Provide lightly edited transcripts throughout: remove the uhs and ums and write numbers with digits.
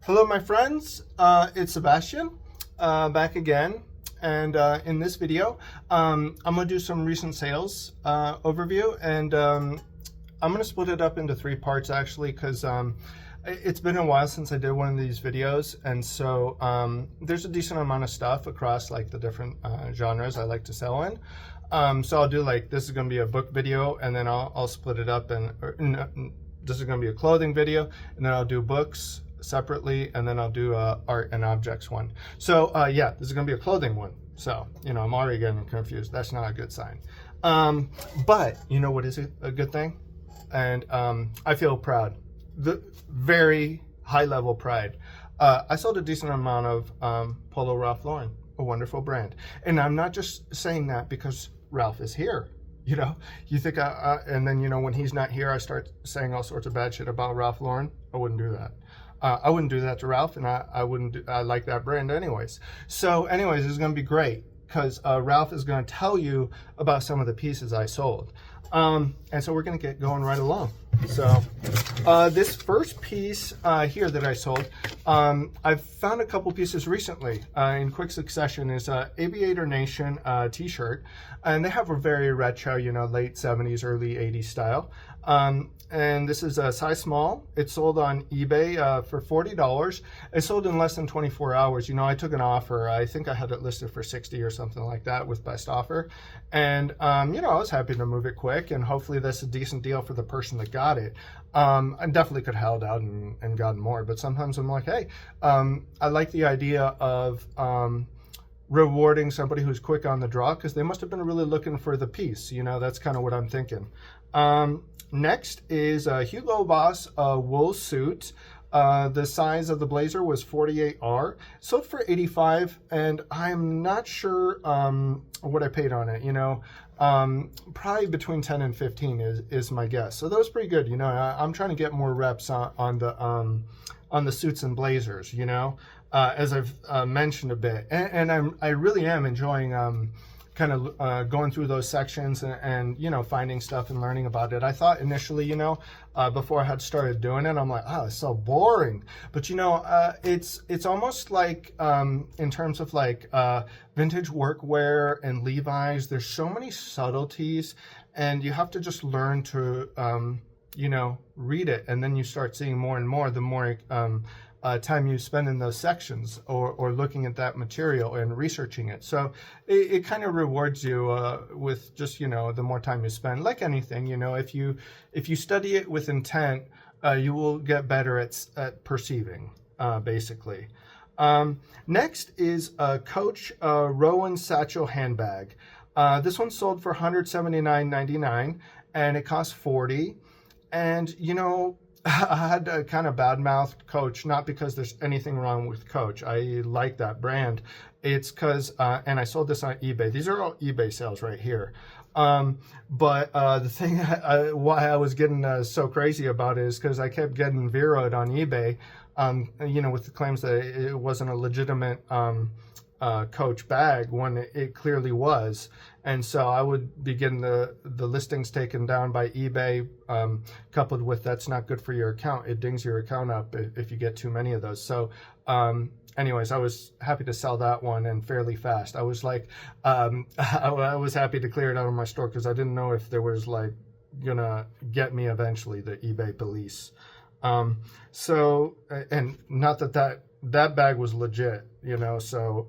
Hello, my friends. It's Sebastian, back again. And in this video, I'm going to do some recent sales overview. And I'm going to split it up into three parts, actually, because it's been a while since I did one of these videos. And so there's a decent amount of stuff across like the different genres I like to sell in. So I'll do like, this is going to be a book video, and then I'll split it up. This is going to be a clothing video, and then I'll do books separately, and then I'll do art and objects one. So yeah, this is going to be a clothing one. So, I'm already getting confused. That's not a good sign. But you know what is a good thing? And I feel proud. The very high level pride. I sold a decent amount of Polo Ralph Lauren, a wonderful brand. And I'm not just saying that because Ralph is here. You think and then, when he's not here, I start saying all sorts of bad shit about Ralph Lauren. I wouldn't do that. I wouldn't do that to Ralph, and I like that brand anyways. So anyways, this is going to be great because Ralph is going to tell you about some of the pieces I sold. And so we're going to get going right along. So this first piece here that I sold, I've found a couple pieces recently in quick succession. Is Aviator Nation t-shirt, and they have a very retro, late 70s, early 80s style. And this is a size small. It's sold on eBay for $40. It sold in less than 24 hours. I took an offer. I think I had it listed for 60 or something like that with best offer. And, I was happy to move it quick, and hopefully that's a decent deal for the person that got it. I definitely could have held out and gotten more, but sometimes I'm like, hey, I like the idea of rewarding somebody who's quick on the draw because they must have been really looking for the piece. That's kind of what I'm thinking. Next is a Hugo Boss wool suit. The size of the blazer was 48R. Sold for 85, and I'm not sure what I paid on it. Probably between 10 and 15 is my guess. So that was pretty good. I'm trying to get more reps on the suits and blazers. As I've mentioned a bit, and I really am enjoying kind of going through those sections and finding stuff and learning about it. I thought initially, before I had started doing it, I'm like, oh, it's so boring. But it's almost like in terms of like vintage workwear and Levi's, there's so many subtleties, and you have to just learn to read it, and then you start seeing more and more the more time you spend in those sections or looking at that material and researching it. So it kind of rewards you with just, the more time you spend. Like anything, if you study it with intent, you will get better at perceiving, basically. Next is a Coach Rowan Satchel handbag. This one sold for $179.99, and it cost $40. And, I had a kind of bad-mouthed Coach, not because there's anything wrong with Coach. I like that brand. It's because, and I sold this on eBay. These are all eBay sales right here. But the thing, why I was getting so crazy about it is because I kept getting Vero'd on eBay, with the claims that it wasn't a legitimate Coach bag when it clearly was. And so I would be getting the listings taken down by eBay, coupled with that's not good for your account. It dings your account up if you get too many of those. So anyways, I was happy to sell that one, and fairly fast. I was like, I was happy to clear it out of my store because I didn't know if there was like gonna get me eventually, the eBay police. So, and not that bag was legit, so,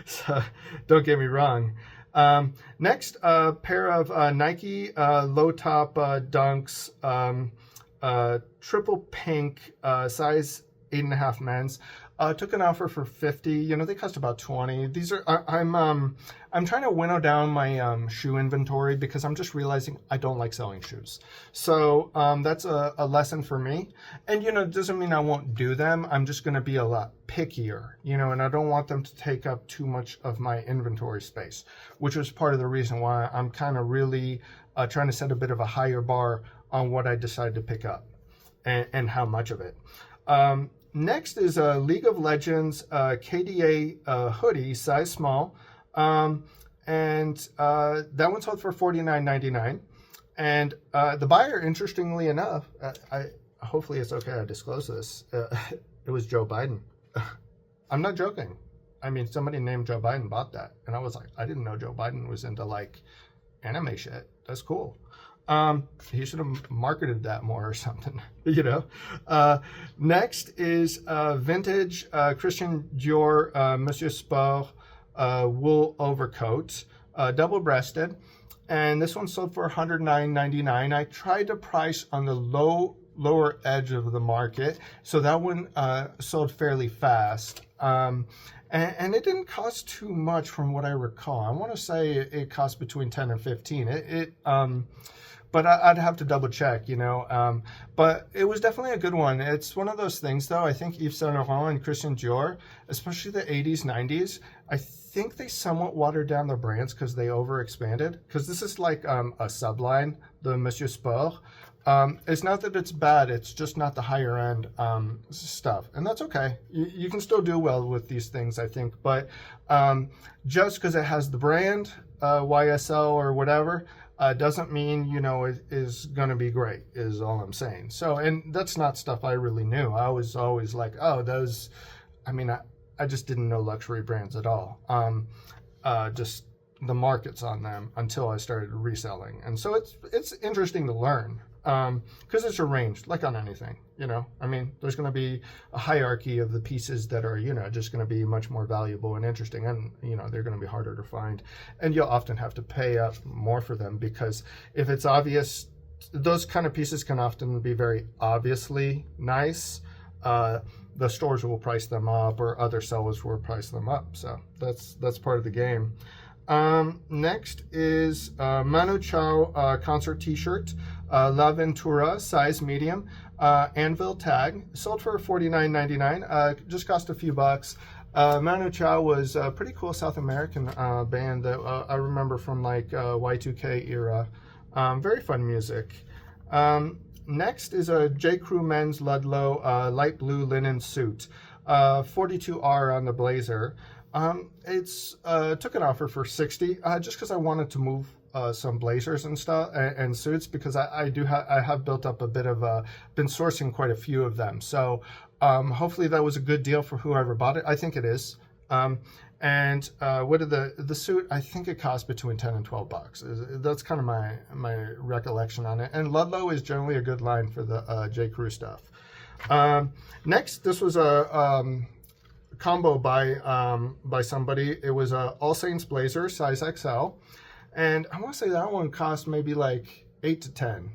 so don't get me wrong. Next, a pair of Nike low top dunks, triple pink, size 8.5 men's. Took an offer for 50. They cost about 20. These are I'm trying to winnow down my shoe inventory because I'm just realizing I don't like selling shoes. So that's a lesson for me. And it doesn't mean I won't do them. I'm just going to be a lot pickier, and I don't want them to take up too much of my inventory space, which was part of the reason why I'm kind of really trying to set a bit of a higher bar on what I decide to pick up and how much of it. Next is a League of Legends KDA hoodie, size small, and that one sold for $49.99. And the buyer, interestingly enough, hopefully it's okay I disclose this. It was Joe Biden. I'm not joking. I mean, somebody named Joe Biden bought that. And I was like, I didn't know Joe Biden was into like anime shit. That's cool. He should have marketed that more or something, you know. Next is vintage Christian Dior Monsieur Sport wool overcoat, double-breasted. And this one sold for $109.99. I tried to price on the lower edge of the market, so that one sold fairly fast. And it didn't cost too much from what I recall. I want to say it cost between 10 and 15. But I'd have to double check, you know. But it was definitely a good one. It's one of those things, though. I think Yves Saint Laurent and Christian Dior, especially the 80s, 90s, I think they somewhat watered down their brands because they overexpanded. Because this is like a subline, the Monsieur Sport. It's not that it's bad, it's just not the higher end stuff. And that's okay. You can still do well with these things, I think. But just because it has the brand, YSL or whatever, doesn't mean, you know, it is going to be great, is all I'm saying. So, and that's not stuff I really knew. I was always like, oh, those, I mean, I just didn't know luxury brands at all. Just the markets on them until I started reselling. And so it's interesting to learn. Because it's a range, like on anything, you know. I mean, there's going to be a hierarchy of the pieces that are, you know, just going to be much more valuable and interesting, and, you know, they're going to be harder to find. And you'll often have to pay up more for them because if it's obvious, those kind of pieces can often be very obviously nice. The stores will price them up or other sellers will price them up. So that's part of the game. Next is Manu Chao concert t-shirt. La Ventura, size medium, anvil tag, sold for $49.99, just cost a few bucks. Manu Chao was a pretty cool South American band that I remember from like Y2K era. Very fun music. Next is a J. Crew men's Ludlow light blue linen suit, 42R on the blazer. It's took an offer for $60 just because I wanted to move some blazers and stuff and suits because I have built up a bit of been sourcing quite a few of them. So hopefully that was a good deal for whoever bought it. I think it is. And what did the suit? I think it cost between 10 and 12 bucks. That's kind of my recollection on it. And Ludlow is generally a good line for the J. Crew stuff. Next, this was a combo by somebody. It was a All Saints blazer, size XL. And I want to say that one cost maybe like 8 to 10.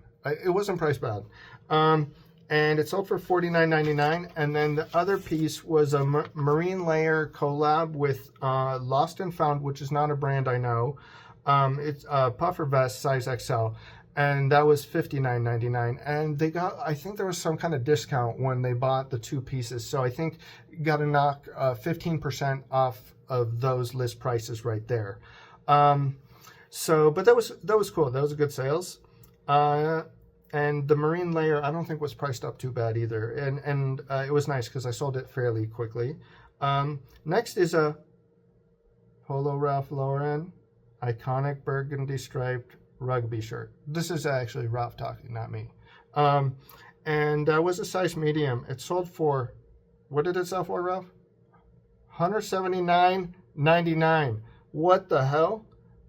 It wasn't priced bad. And it sold for $49.99. And then the other piece was a marine layer collab with Lost and Found, which is not a brand I know. It's a puffer vest, size XL. And that was $59.99. And they got, I think there was some kind of discount when they bought the two pieces. So I think you got to knock 15% off of those list prices right there. But that was cool. That was a good sales. And the marine layer, I don't think was priced up too bad either. And it was nice because I sold it fairly quickly. Next is a Polo Ralph Lauren iconic burgundy striped rugby shirt. This is actually Ralph talking, not me. And that was a size medium. It sold for, what did it sell for, Ralph? $179.99. What the hell?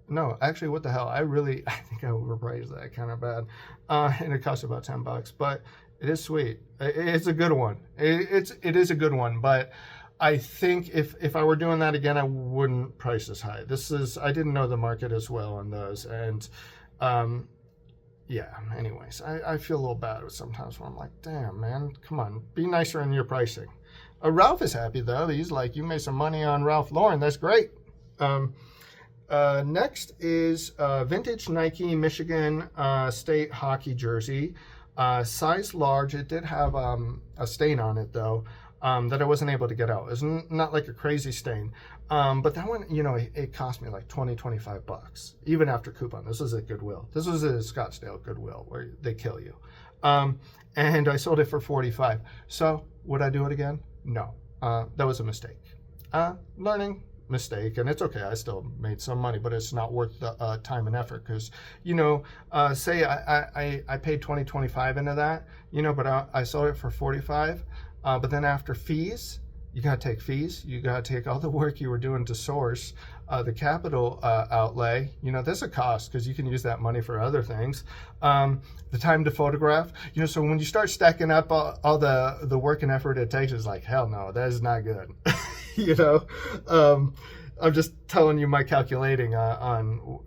No, actually, what the hell? I think I overpriced that kind of bad. And it cost about 10 bucks, but it is sweet. It's a good one. It is a good one, but I think if I were doing that again, I wouldn't price this high. I didn't know the market as well on those. And yeah, anyways, I feel a little bad sometimes when I'm like, damn, man, come on, be nicer in your pricing. Ralph is happy though. He's like, you made some money on Ralph Lauren. That's great. Next is vintage Nike Michigan State hockey jersey, size large. It did have a stain on it though that I wasn't able to get out. It's not like a crazy stain, but that one, you know, it cost me like 25 bucks even after coupon. This was at Goodwill. This was a Scottsdale Goodwill where they kill you, and I sold it for 45. So would I do it again? No, that was a mistake. Learning. mistake, and it's okay. I still made some money, but it's not worth the time and effort because, say I paid 25 into that, but I sold it for 45. But then after fees, you got to take fees. You got to take all the work you were doing to source, the capital outlay. There's a cost because you can use that money for other things. The time to photograph. So when you start stacking up all the work and effort it takes, it's like, hell no, that is not good. I'm just telling you my calculating on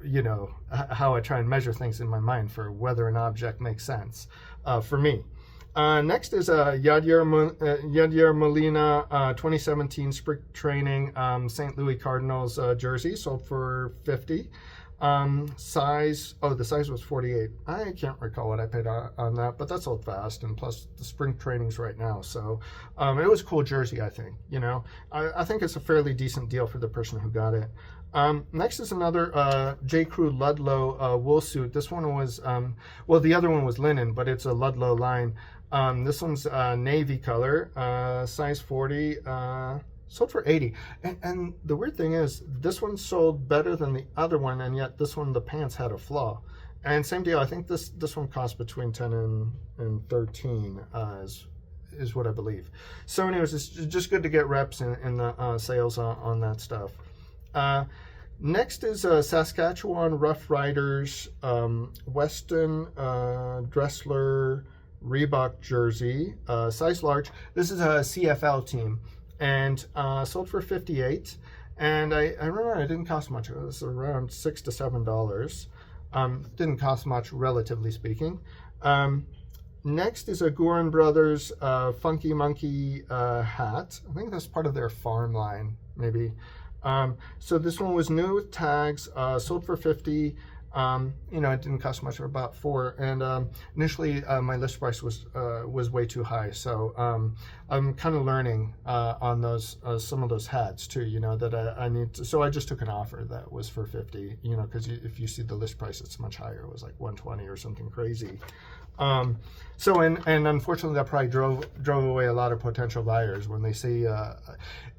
how I try and measure things in my mind for whether an object makes sense for me. Next is Yadier Molina 2017 spring training St. Louis Cardinals jersey, sold for $50. The size was 48. I can't recall what I paid on that, but that sold fast, and plus the spring training's right now, so it was a cool jersey. I think I think it's a fairly decent deal for the person who got it. Next is another J. Crew Ludlow wool suit. This one was the other one was linen, but it's a Ludlow line. This one's navy color, size 40, sold for 80. And the weird thing is, this one sold better than the other one, and yet this one, the pants had a flaw. And same deal, I think this one cost between 10 and 13 is what I believe. So anyways, it's just good to get reps in the sales on that stuff. Next is Saskatchewan Rough Riders Weston Dressler Reebok jersey, size large. This is a CFL team, and sold for 58. And I remember it didn't cost much. It was around $6 to $7. Didn't cost much, relatively speaking. Next is a Gorin Brothers Funky Monkey hat. I think that's part of their farm line, maybe. So this one was new with tags, sold for 50. It didn't cost much, for about $4, and initially my list price was way too high. So I'm kind of learning on those some of those hats too. That I need to. So I just took an offer that was for 50. Because if you see the list price, it's much higher. It was like 120 or something crazy. And unfortunately that probably drove away a lot of potential buyers when they see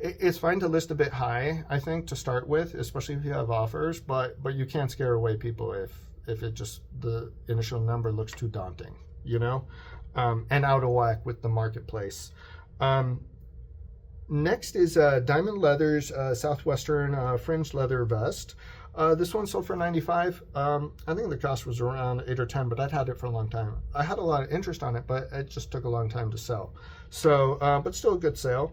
it's fine to list a bit high, I think, to start with, especially if you have offers, but you can't scare away people if it just, the initial number looks too daunting, and out of whack with the marketplace. Next is Diamond Leather's Southwestern fringe leather vest. This one sold for 95. I think the cost was around 8 or 10, but I'd had it for a long time. I had a lot of interest on it, but it just took a long time to sell. So, but still a good sale.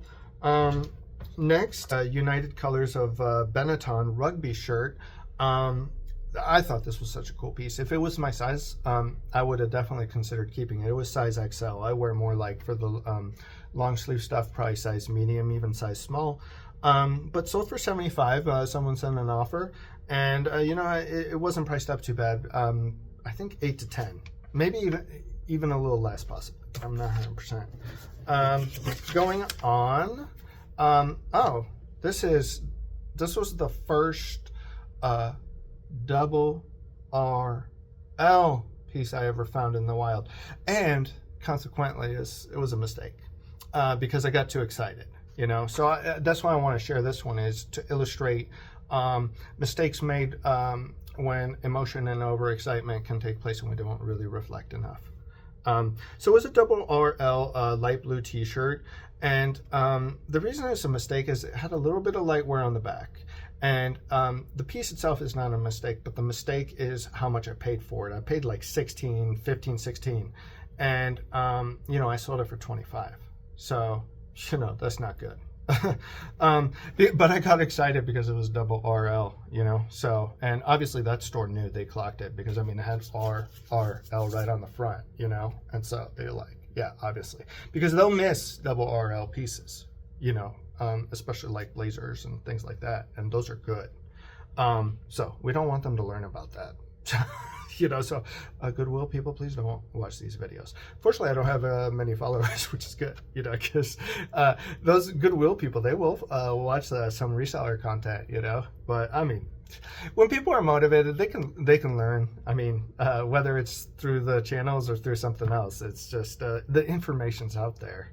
Next, United Colors of Benetton rugby shirt. I thought this was such a cool piece. If it was my size, I would have definitely considered keeping it. It was size XL. I wear more like for the long sleeve stuff, probably size medium, even size small. But sold for 75. Someone sent an offer, and it wasn't priced up too bad. I think 8 to 10, maybe even a little less, possibly. I'm not 100%. Going on. This was the first double RL piece I ever found in the wild, and consequently it was a mistake because I got too excited. So that's why I want to share this one, is to illustrate mistakes made when emotion and overexcitement can take place and we don't really reflect enough. So it was a double RL light blue t-shirt, and the reason it's a mistake is it had a little bit of light wear on the back, and the piece itself is not a mistake, but the mistake is how much I paid for it. I paid like 16, and I sold it for 25. So that's not good. But I got excited because it was double RL, so, and obviously that store knew, they clocked it, because it had RL right on the front, and so they're like, yeah, obviously, because they'll miss double RL pieces, especially like blazers and things like that, and those are good. So we don't want them to learn about that. So Goodwill people, please don't watch these videos. Fortunately, I don't have many followers, which is good, because those Goodwill people, they will watch some reseller content, but when people are motivated, they can learn. Whether it's through the channels or through something else, it's just the information's out there.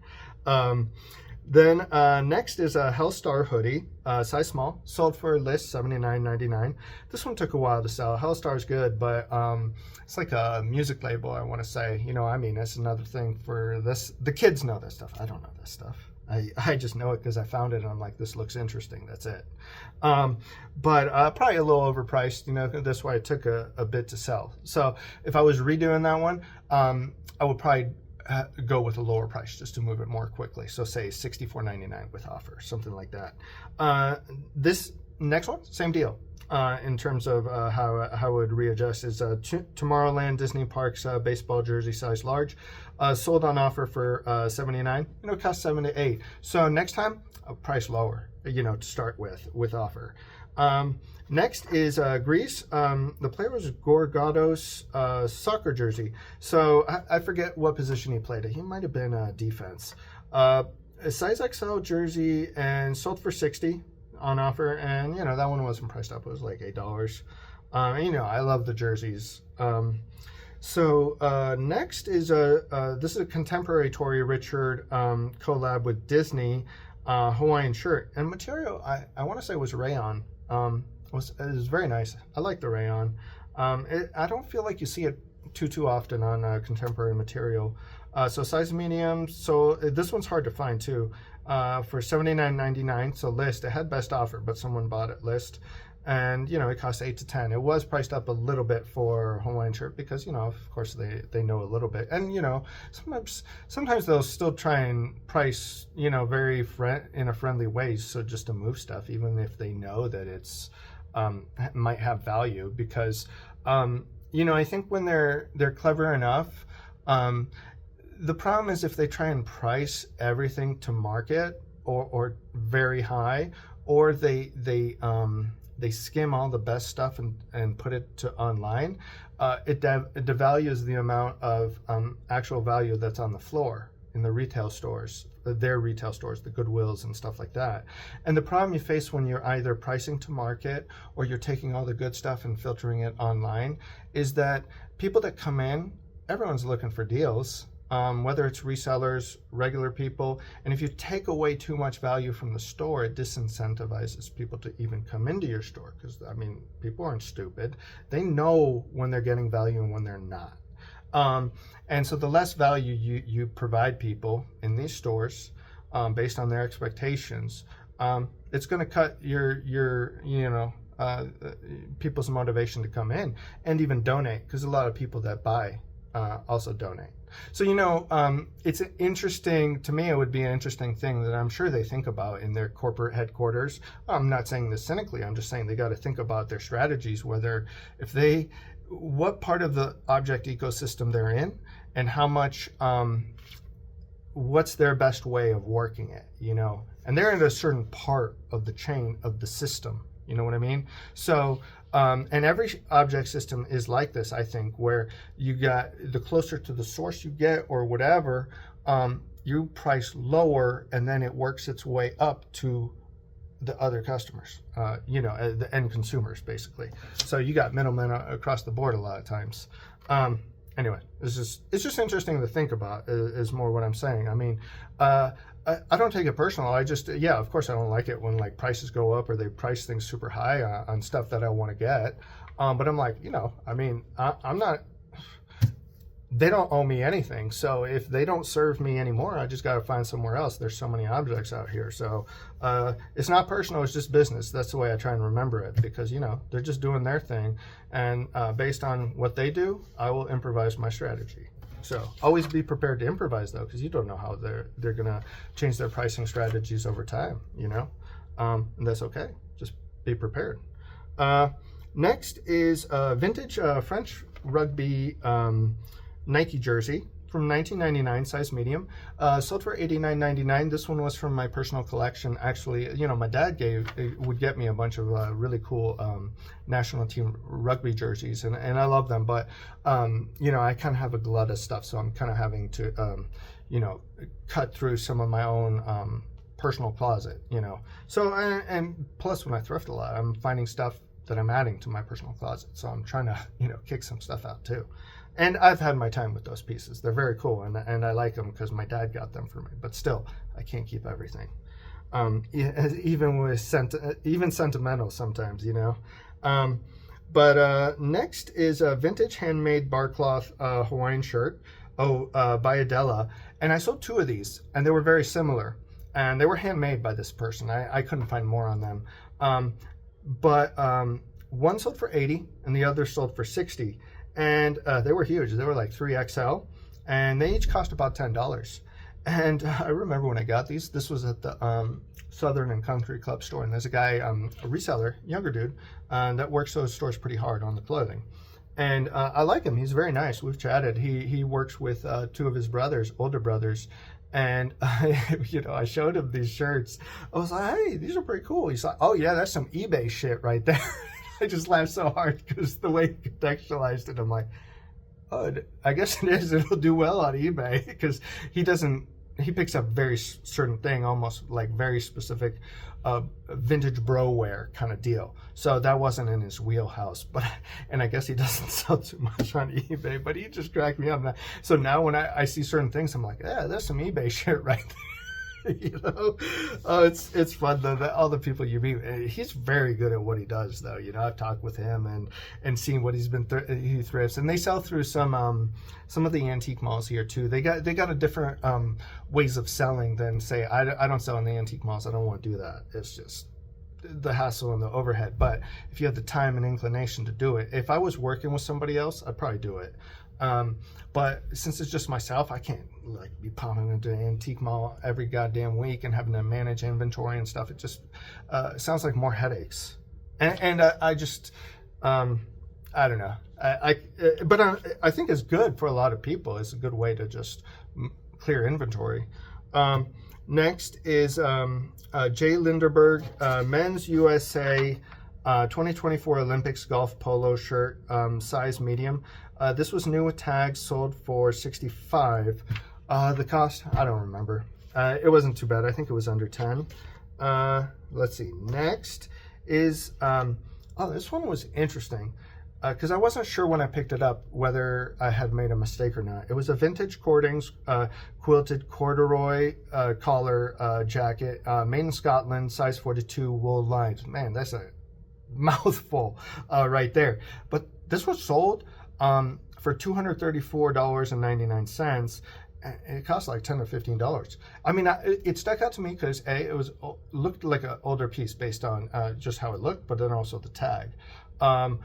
Then next is a Hellstar hoodie, size small, sold for list $79.99. This one took a while to sell. Hellstar is good, but it's like a music label, I want to say. You know, I mean, that's another thing for this. The kids know this stuff. I don't know this stuff. I just know it because I found it and I'm like, this looks interesting. That's it. But probably a little overpriced. You know, that's why it took a bit to sell. So if I was redoing that one, I would probably go with a lower price just to move it more quickly. So say $64.99 with offer, something like that. This next one, same deal. In terms of how it would readjust is Tomorrowland Disney Parks baseball jersey size large, sold on offer for $79. You know, it costs $7 to $8. So next time, a price lower. You know, to start with offer. Next is Greece. The player was Gorgados soccer jersey. So I forget what position he played. He might have been defense. A size XL jersey and sold for $60 on offer. And, you know, that one wasn't priced up. It was like $8. You know, I love the jerseys. So next is this is a contemporary Tori Richard collab with Disney Hawaiian shirt. And material, I want to say was rayon. It was very nice. I like the rayon. I don't feel like you see it too often on contemporary material. So size medium. So this one's hard to find too. For $79.99. So list. It had best offer, but someone bought it list. And, you know, it cost $8 to $10. It was priced up a little bit for Hawaiian shirt because, you know, of course they know a little bit. And, you know, sometimes they'll still try and price, you know, in a friendly way. So just to move stuff, even if they know that it's might have value, because, you know, I think when they're clever enough, the problem is if they try and price everything to market or very high, or they skim all the best stuff and put it to online, it devalues the amount of actual value that's on the floor in the retail stores, their retail stores, the Goodwills and stuff like that. And the problem you face when you're either pricing to market or you're taking all the good stuff and filtering it online is that people that come in, everyone's looking for deals. Whether it's resellers, regular people, and if you take away too much value from the store, it disincentivizes people to even come into your store, because, I mean, people aren't stupid. They know when they're getting value and when they're not. And so the less value you provide people in these stores based on their expectations, it's going to cut your people's motivation to come in and even donate, because a lot of people that buy also donate. So, you know, it's interesting to me. It would be an interesting thing that I'm sure they think about in their corporate headquarters. I'm not saying this cynically. I'm just saying they got to think about their strategies, what part of the object ecosystem they're in, and how much, what's their best way of working it, you know. And they're in a certain part of the chain of the system. You know what I mean? So, and every object system is like this, I think, where you got the closer to the source you get or whatever, you price lower, and then it works its way up to the other customers, you know, the end consumers, basically. So you got middlemen across the board a lot of times. Anyway, it's just interesting to think about, is more what I'm saying. I mean, I don't take it personal. I just, yeah, of course I don't like it when like prices go up or they price things super high on stuff that I want to get. But I'm like, you know, I mean, I'm not, they don't owe me anything. So if they don't serve me anymore, I just got to find somewhere else. There's so many objects out here. So it's not personal, it's just business. That's the way I try and remember it, because, you know, they're just doing their thing. And based on what they do, I will improvise my strategy. So always be prepared to improvise, though, because you don't know how they're going to change their pricing strategies over time, you know, and that's okay. Just be prepared. Next is a vintage French rugby Nike jersey from 1999, size medium, sold for $89.99. This one was from my personal collection. Actually, you know, my dad would get me a bunch of really cool national team rugby jerseys, and I love them. But you know, I kind of have a glut of stuff, so I'm kind of having to you know, cut through some of my own personal closet. You know, so and plus when I thrift a lot, I'm finding stuff that I'm adding to my personal closet. So I'm trying to, you know, kick some stuff out too. And I've had my time with those pieces. They're very cool, and I like them because my dad got them for me. But still, I can't keep everything. Even with even sentimental sometimes, you know. But next is a vintage handmade barcloth Hawaiian shirt, by Adela. And I sold 2 of these, and they were very similar. And they were handmade by this person. I couldn't find more on them. But one sold for 80 and the other sold for 60. And they were huge. They were like 3XL. And they each cost about $10. And I remember when I got these, this was at the Southern and Country Club store. And there's a guy, a reseller, younger dude, that works those stores pretty hard on the clothing. And I like him. He's very nice. We've chatted. He works with 2 of his brothers, older brothers. And I showed him these shirts. I was like, hey, these are pretty cool. He's like, oh yeah, that's some eBay shit right there. I just laughed so hard because the way he contextualized it, I'm like, oh, I guess it is. It'll do well on eBay because he picks up very certain thing, almost like very specific vintage bro wear kind of deal. So that wasn't in his wheelhouse, and I guess he doesn't sell too much on eBay, but he just cracked me up. So now when I see certain things, I'm like, yeah, there's some eBay shit right there. You know, it's fun though, that all the people you meet. He's very good at what he does, though. You know, I've talked with him and seen what he's been he thrifts, and they sell through some of the antique malls here too. They got a different ways of selling than, say, I don't sell in the antique malls. I don't want to do that. It's just the hassle and the overhead. But if you have the time and inclination to do it, if I was working with somebody else, I'd probably do it. But since it's just myself, I can't like be popping into an antique mall every goddamn week and having to manage inventory and stuff. It just sounds like more headaches. And I just I don't know. But I think it's good for a lot of people. It's a good way to just clear inventory. Next is Jay Linderberg, men's USA 2024 Olympics golf polo shirt, size medium. This was new with tags, sold for $65. The cost, I don't remember. It wasn't too bad. I think it was under 10. Let's see. Next is, this one was interesting because I wasn't sure when I picked it up whether I had made a mistake or not. It was a vintage Cordings quilted corduroy collar jacket, made in Scotland, size 42, wool lined. Man, that's a mouthful right there. But this was sold for $234.99. It cost like $10 or $15. I mean, it stuck out to me because it looked like an older piece based on just how it looked, but then also the tag. So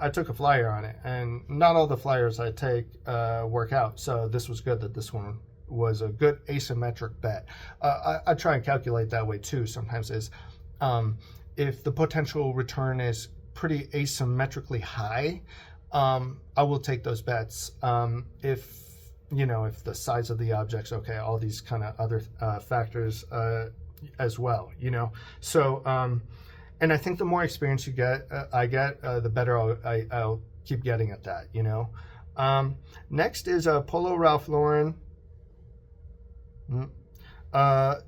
I took a flyer on it, and not all the flyers I take work out. So this was good that this one was a good asymmetric bet. I try and calculate that way too. Sometimes is if the potential return is pretty asymmetrically high, I will take those bets. If the size of the object's okay, all these kind of other factors as well, So, and I think the more experience I get, the better I'll keep getting at that, Next is a Polo Ralph Lauren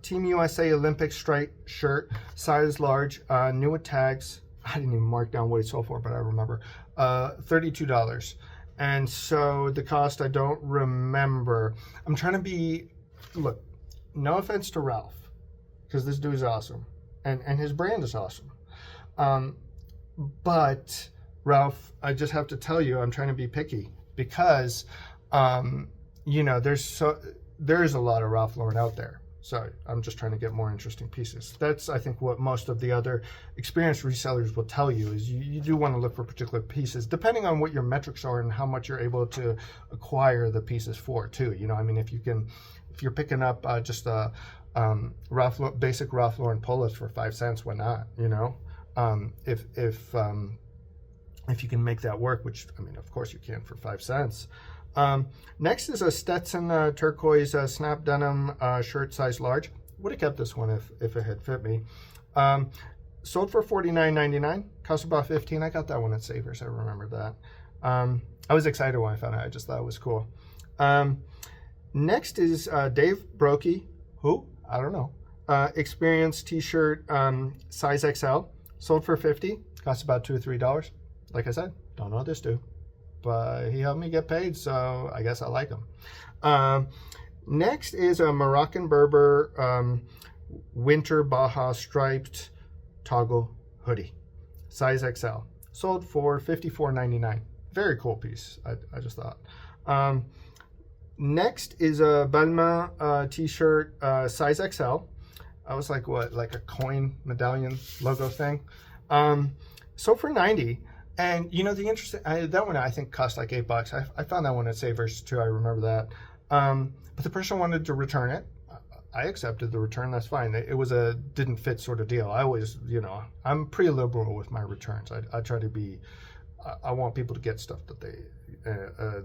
Team USA Olympic striped shirt, size large, new with tags. I didn't even mark down what it sold for, but I remember. $32. And so the cost, I don't remember. I'm trying to look, no offense to Ralph, because this dude's awesome. And his brand is awesome. But Ralph, I just have to tell you, I'm trying to be picky because, there is a lot of Ralph Lauren out there. So I'm just trying to get more interesting pieces. That's, I think, what most of the other experienced resellers will tell you is you do want to look for particular pieces, depending on what your metrics are and how much you're able to acquire the pieces for, too. If you're picking up just a basic Ralph Lauren polos for 5 cents, why not? If you can make that work, which of course you can for 5 cents. Next is a Stetson turquoise snap denim shirt, size large. Would have kept this one if it had fit me. Sold for $49.99. Cost about $15. I got that one at Savers. I remember that. I was excited when I found it. I just thought it was cool. Next is Dave Brokey. Who? I don't know. Experience t-shirt, size XL. Sold for $50. Cost about $2 or $3. Like I said, don't know this dude. but he helped me get paid, so I guess I like him. Next is a Moroccan Berber winter Baja striped toggle hoodie, size XL, sold for $54.99. Very cool piece, I just thought. Next is a Balmain t-shirt, size XL. I was like, what, like a coin medallion logo thing? Sold for $90. And you know, the interesting, that one I think cost like $8. I found that one at Savers too, I remember that. But the person wanted to return it. I accepted the return, that's fine. It was a didn't fit sort of deal. I always, you know, I'm pretty liberal with my returns. I try to be, I want people to get stuff that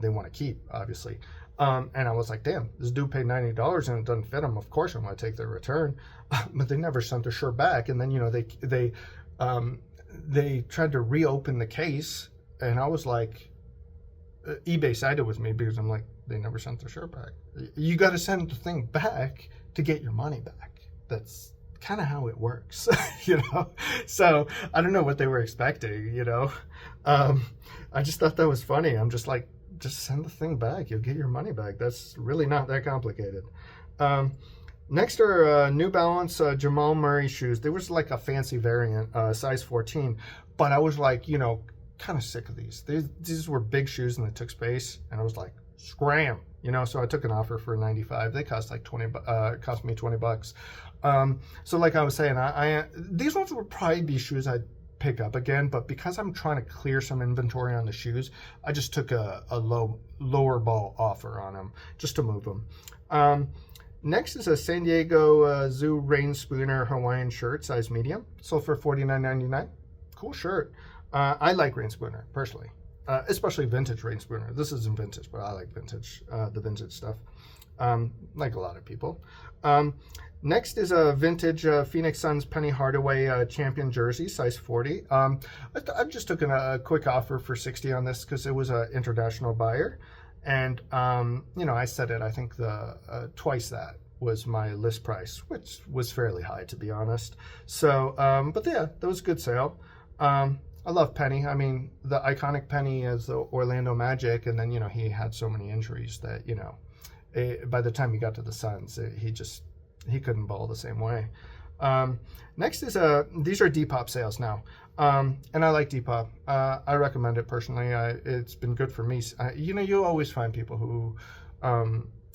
they want to keep, obviously. And I was like, damn, this dude paid $90 and it doesn't fit him. Of course I'm going to take their return. But they never sent the shirt back. And then, you know, they tried to reopen the case. And I was like, eBay sided with me because I'm like, they never sent the shirt back. You got to send the thing back to get your money back. That's kind of how it works, you know? So I don't know what they were expecting, you know? I just thought that was funny. I'm just like, just send the thing back. You'll get your money back. That's really not that complicated. Next are New Balance Jamal Murray shoes. There was like a fancy variant, size 14, but I was like, you know, kind of sick of these. These were big shoes and they took space, and I was like, scram, you know. So I took an offer for $95. They cost like cost me $20. So like I was saying, these ones would probably be shoes I'd pick up again, but because I'm trying to clear some inventory on the shoes, I just took a lower ball offer on them just to move them. Next is a San Diego Zoo Rain Spooner Hawaiian shirt, size medium, sold for $49.99. Cool shirt. I like Rain Spooner personally, especially vintage Rain Spooner. This isn't vintage, but I like vintage, the vintage stuff, like a lot of people. Next is a vintage Phoenix Suns Penny Hardaway champion jersey, size 40. I just took a quick offer for $60 on this because it was an international buyer. And, you know, I said it, I think twice that was my list price, which was fairly high, to be honest. So, but yeah, that was a good sale. I love Penny. I mean, the iconic Penny is the Orlando Magic, and then, you know, he had so many injuries that, you know, by the time he got to the Suns, he couldn't ball the same way. Next is these are Depop sales now, and I like Depop. I recommend it personally. It's been good for me. You know, you always find people who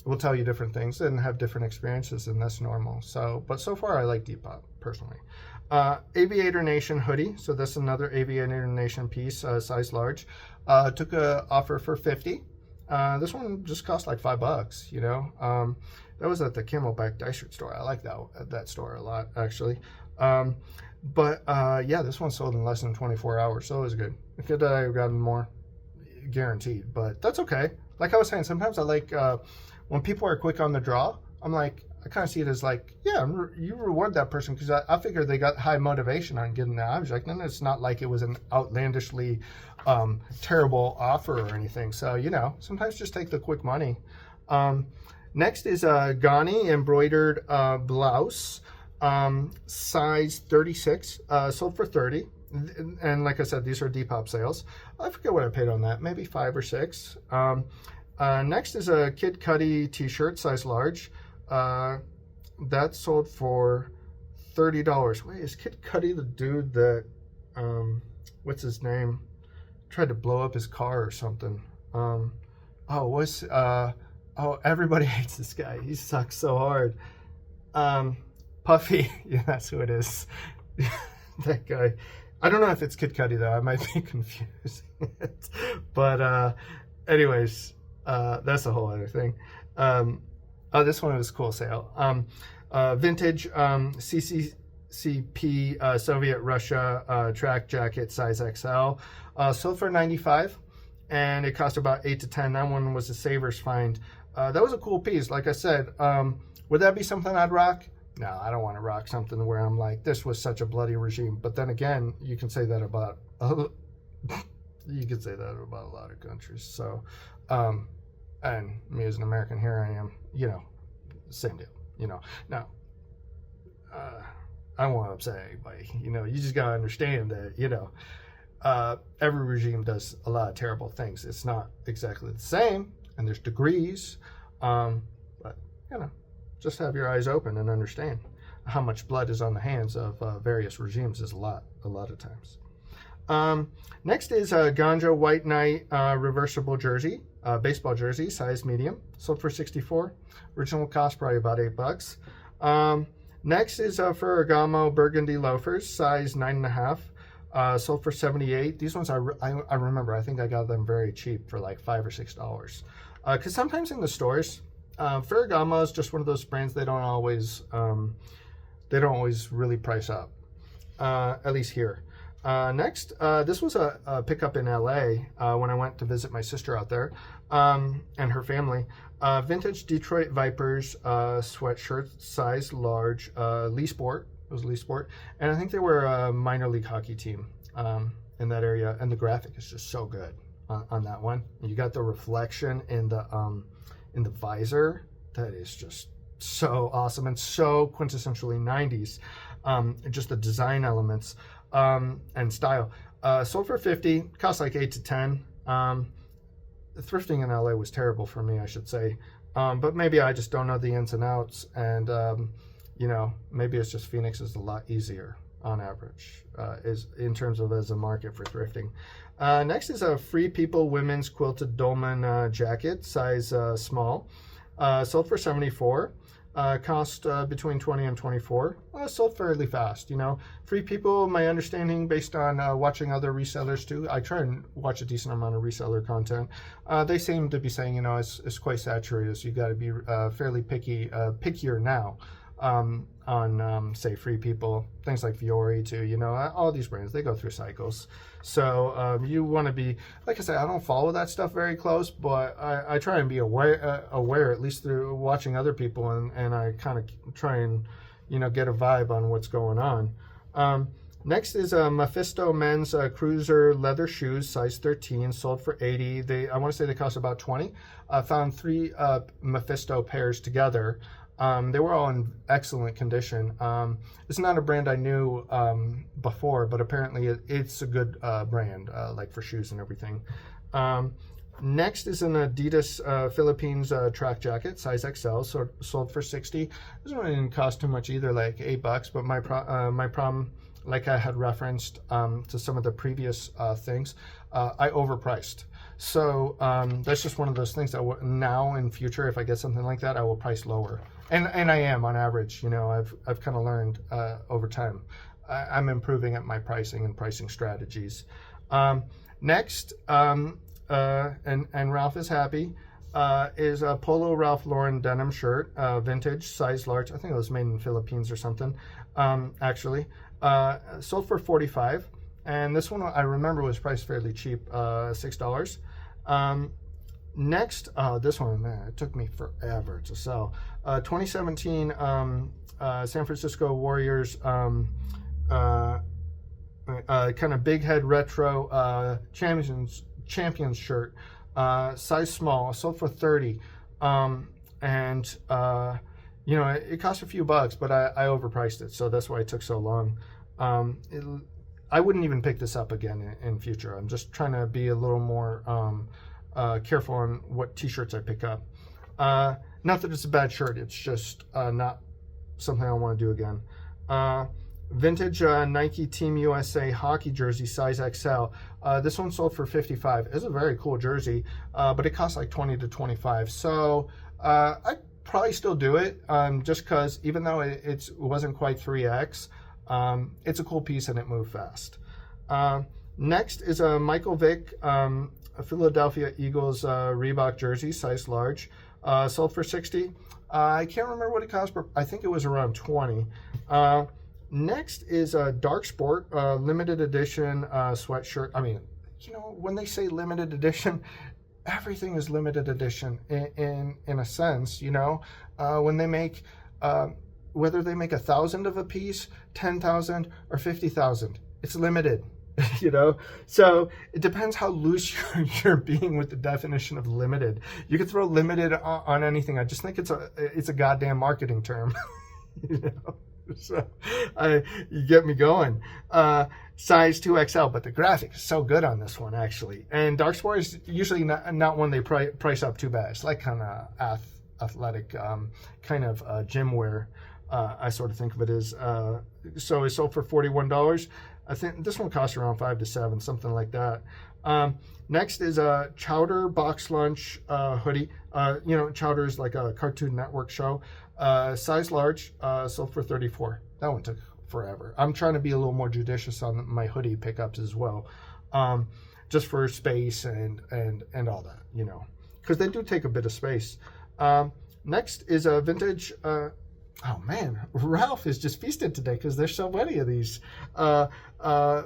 will tell you different things and have different experiences, and that's normal. So, but so far I like Depop personally. Aviator Nation hoodie. So that's another Aviator Nation piece, size large. Took a offer for $50. This one just cost like $5, you know. That was at the Camelback dye shirt store. I like that store a lot, actually. But yeah, this one sold in less than 24 hours, so it was good. I could have gotten more, guaranteed, but that's okay. Like I was saying, sometimes I like when people are quick on the draw. I'm like, I kind of see it as like, yeah, you reward that person because I figure they got high motivation on getting the object, and it's not like it was an outlandishly terrible offer or anything. So, you know, sometimes just take the quick money. Next is a Ghani embroidered blouse, size 36, sold for $30. And like I said, these are Depop sales. I forget what I paid on that, maybe $5 or $6. Next is a Kid Cudi t-shirt, size large. That sold for $30. Wait, is Kid Cudi the dude that, what's his name? Tried to blow up his car or something. Everybody hates this guy. He sucks so hard. Puffy, yeah, that's who it is. That guy. I don't know if it's Kid Cudi though. I might be confusing it. But anyways, that's a whole other thing. This one was a cool sale. Vintage CCCP Soviet Russia track jacket, size XL. Sold for $95, and it cost about $8 to $10. That one was a Savers find. That was a cool piece. Like I said, would that be something I'd rock? No, I don't want to rock something where I'm like, this was such a bloody regime. But then again, you can say that about a lot of countries. So, and me as an American, here I am. You know, same deal. You know, now I don't want to upset anybody. You know, you just gotta understand that. You know, every regime does a lot of terrible things. It's not exactly the same, and there's degrees, but just have your eyes open and understand how much blood is on the hands of various regimes is a lot of times. Next is a Ganja White Knight reversible jersey, baseball jersey, size medium, sold for $64. Original cost probably about $8. Next is Ferragamo Burgundy loafers, size 9.5, sold for $78. These ones I remember, I think I got them very cheap for like $5 or $6. Because sometimes in the stores, Ferragamo is just one of those brands they don't always really price up, at least here. Next, this was a pickup in LA when I went to visit my sister out there and her family. Vintage Detroit Vipers sweatshirt, size large, Lee Sport. It was Lee Sport, and I think they were a minor league hockey team in that area. And the graphic is just so good on that one. You got the reflection in the visor. That is just so awesome and so quintessentially 90s. Just the design elements and style. Sold for $50, cost like $8 to $10. Thrifting in LA was terrible for me, I should say. But maybe I just don't know the ins and outs, and maybe it's just Phoenix is a lot easier on average, is in terms of as a market for thrifting. Next is a Free People women's quilted dolman jacket, size small. Sold for $74. Cost between $20 and $24. Sold fairly fast. Free People, my understanding based on watching other resellers too, I try and watch a decent amount of reseller content. They seem to be saying, it's quite saturated, so you got to be fairly pickier now on say Free People, things like Fiore too. All these brands, they go through cycles. So you want to be, like I said, I don't follow that stuff very close, but I try and be aware at least through watching other people, and I kind of try and get a vibe on what's going on. Next is a Mephisto men's cruiser leather shoes, size 13, sold for $80. I want to say they cost about $20. I found 3 Mephisto pairs together. They were all in excellent condition. It's not a brand I knew before, but apparently it's a good brand, like for shoes and everything. Next is an Adidas Philippines track jacket, size XL, sold for $60. This one didn't cost too much either, like $8. But my problem, like I had referenced to some of the previous things, I overpriced. So that's just one of those things that now in future, if I get something like that, I will price lower. And I am on average. I've kind of learned over time. I'm improving at my pricing and pricing strategies. Next, and Ralph is happy, is a Polo Ralph Lauren denim shirt, vintage, size large. I think it was made in the Philippines or something, actually. Sold for $45. And this one I remember was priced fairly cheap, $6. Next, this one, man, it took me forever to sell. 2017 San Francisco Warriors kind of big head retro champions shirt, size small, sold for $30. It cost a few bucks, but I overpriced it, so that's why it took so long. I wouldn't even pick this up again in future. I'm just trying to be a little more careful on what t-shirts I pick up. Not that it's a bad shirt, it's just not something I want to do again. Vintage Nike Team USA hockey jersey, size XL. This one sold for $55. It's a very cool jersey, but it costs like $20 to $25. So I'd probably still do it, just because even though it wasn't quite 3X, it's a cool piece and it moved fast. Next is a Michael Vick a Philadelphia Eagles Reebok jersey, size large, sold for $60. I can't remember what it cost, but I think it was around $20. Next is a Dark Sport limited edition sweatshirt. I mean, when they say limited edition, everything is limited edition in a sense. When they make whether they make 1,000 of a piece, 10,000 or 50,000, it's limited. So it depends how loose you're being with the definition of limited. You can throw limited on anything. I just think it's a goddamn marketing term. So you get me going. Size 2XL, but the graphic is so good on this one, actually. And Dark Sport is usually not one they price up too bad. It's like kind of athletic, kind of gym wear. I sort of think of it as. So it sold for $41. I think this one costs around $5 to $7, something like that. Next is a Chowder Box Lunch hoodie. Chowder is like a Cartoon Network show. Size large, sold for $34. That one took forever. I'm trying to be a little more judicious on my hoodie pickups as well, just for space and all that, because they do take a bit of space. Next is a vintage. Oh man, Ralph is just feasted today because there's so many of these.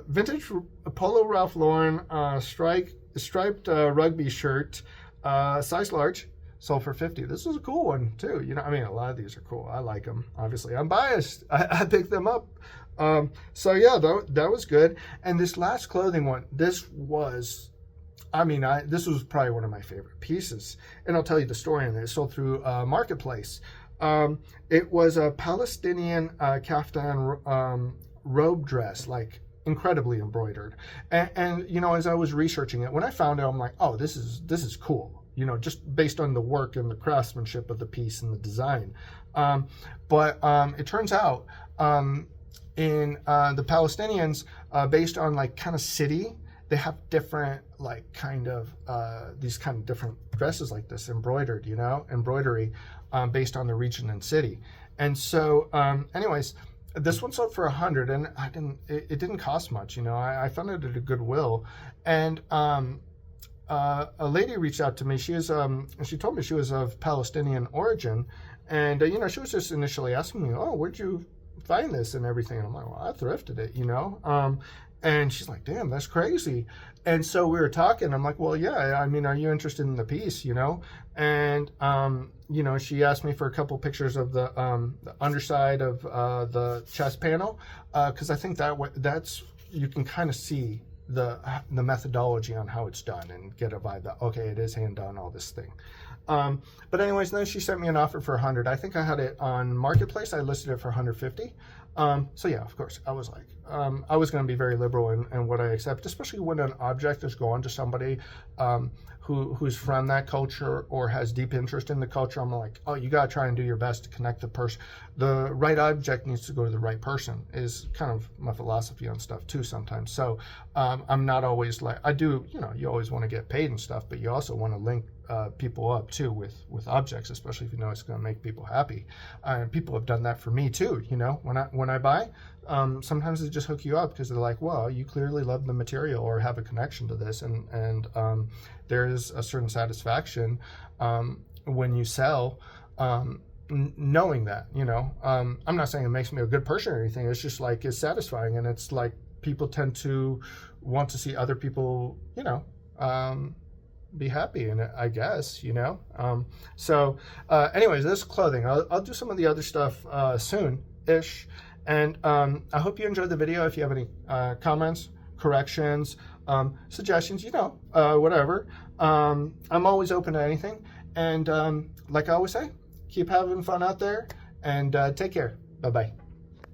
Vintage Polo Ralph Lauren striped rugby shirt, size large, sold for $50. This is a cool one too. A lot of these are cool. I like them. Obviously, I'm biased. I picked them up. So yeah, that was good. And this last clothing one, this was probably one of my favorite pieces. And I'll tell you the story on it. It sold through Marketplace. It was a Palestinian kaftan robe dress, like incredibly embroidered. And as I was researching it, when I found it, I'm like, oh, this is cool. Just based on the work and the craftsmanship of the piece and the design. But it turns out in the Palestinians, based on like kind of city, they have different like kind of these kind of different dresses like this embroidered, embroidery based on the region and city. And so anyways, this one sold for $100, and it didn't cost much. I found it at a Goodwill, and a lady reached out to me. She told me she was of Palestinian origin, and she was just initially asking me, oh, where'd you find this and everything? And I'm like, well, I thrifted it, and she's like, damn, that's crazy. And so we were talking. I'm like, well, yeah, are you interested in the piece, And, she asked me for a couple pictures of the underside of the chest panel, because I think that's you can kind of see the methodology on how it's done and get a vibe that, okay, it is hand done, all this thing. But anyways, then she sent me an offer for $100. I think I had it on Marketplace. I listed it for $150. So yeah, of course, I was like, I was going to be very liberal in what I accept, especially when an object is going to somebody who's from that culture or has deep interest in the culture. I'm like, oh, you got to try and do your best to connect the person. The right object needs to go to the right person is kind of my philosophy on stuff too sometimes. So I'm not always like, I do, you always want to get paid and stuff, but you also want to link people up too with objects, especially if it's going to make people happy. People have done that for me too. When I buy, sometimes they just hook you up because they're like, well, you clearly love the material or have a connection to this, and there's a certain satisfaction when you sell, knowing that. I'm not saying it makes me a good person or anything. It's just like it's satisfying, and it's like people tend to want to see other people, be happy in it, I guess, So anyways, this clothing, I'll do some of the other stuff soon-ish, and I hope you enjoyed the video. If you have any comments, corrections, suggestions, whatever, I'm always open to anything. And like I always say, keep having fun out there, and take care. Bye-bye.